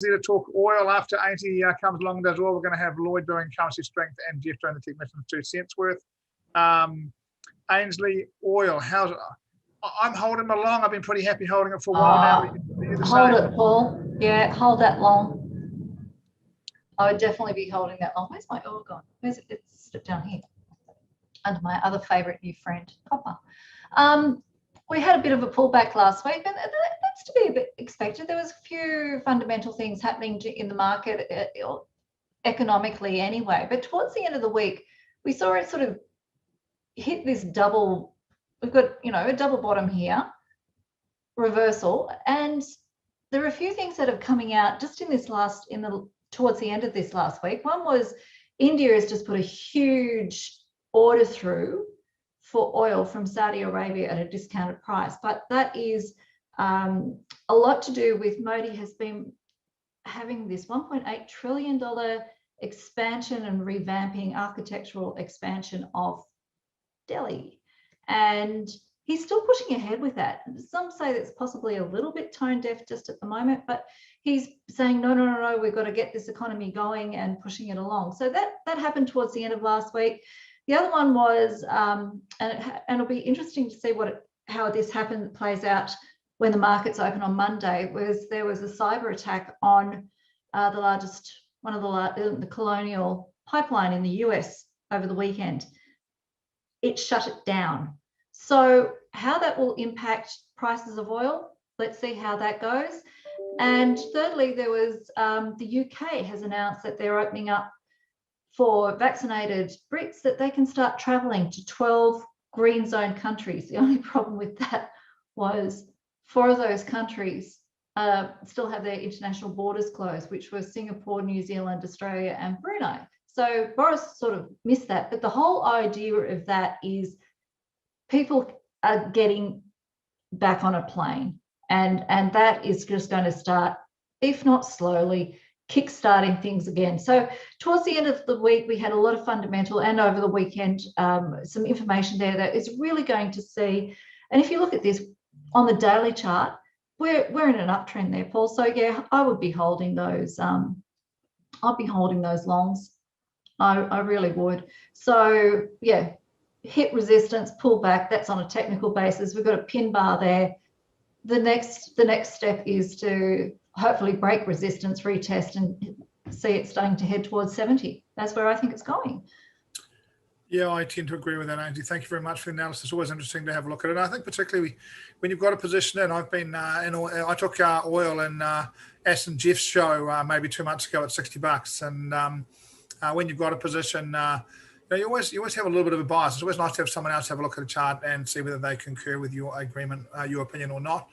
to talk oil after Ainslie comes along and does oil. We're going to have Lloyd doing currency strength and Geoff doing the technician's 2 cents worth. Ainslie oil, how's it? I'm holding them along. I've been pretty happy holding it for a while now. Hold it, Paul. Yeah, hold that long. I would definitely be holding that long. Where's my oil gone? Where's it? It's slipped down here under my other favourite new friend, copper. We had a bit of a pullback last week, and that's to be a bit expected. There was a few fundamental things happening in the market economically anyway, but towards the end of the week, we saw it sort of hit this double. We've got, a double bottom here, reversal, and there are a few things that are coming out just in this towards the end of this last week. One was India has just put a huge order through for oil from Saudi Arabia at a discounted price, but that is a lot to do with Modi has been having this $1.8 trillion expansion and revamping architectural expansion of Delhi. And he's still pushing ahead with that. Some say that's possibly a little bit tone deaf just at the moment, but he's saying, no, we've got to get this economy going and pushing it along. So that happened towards the end of last week. The other one was, and it'll be interesting to see how this plays out when the markets open on Monday, there was a cyber attack on the Colonial Pipeline in the US over the weekend. It shut it down. So how that will impact prices of oil, let's see how that goes. And thirdly, there was the UK has announced that they're opening up for vaccinated Brits that they can start travelling to 12 green zone countries. The only problem with that was 4 of those countries still have their international borders closed, which were Singapore, New Zealand, Australia, and Brunei. So Boris sort of missed that. But the whole idea of that is people are getting back on a plane, and that is just going to start, if not slowly, kickstarting things again. So towards the end of the week, we had a lot of fundamental, and over the weekend, some information there that is really going to see. And if you look at this on the daily chart, we're in an uptrend there, Paul. So yeah, I would be holding those. I'd be holding those longs. I really would. So yeah, hit resistance, pull back. That's on a technical basis. We've got a pin bar there. The next step is to hopefully break resistance, retest, and see it starting to head towards 70. That's where I think it's going. Yeah, I tend to agree with that, Angie. Thank you very much for the analysis. It's always interesting to have a look at it. I think particularly when you've got a position in, I've been I took oil in Aston Geoff's show maybe 2 months ago at $60, and when you've got a position, you always have a little bit of a bias. It's always nice to have someone else have a look at a chart and see whether they concur with your agreement, your opinion or not.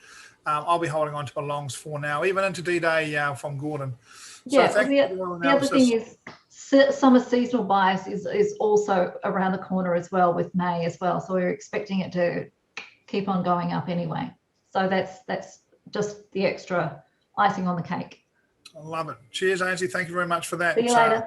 I'll be holding on to my longs for now, even into D-Day from Gordon. Yeah, so the other thing is summer seasonal bias is also around the corner as well with May as well. So we're expecting it to keep on going up anyway. So that's just the extra icing on the cake. I love it. Cheers, Ainslie. Thank you very much for that. See you later.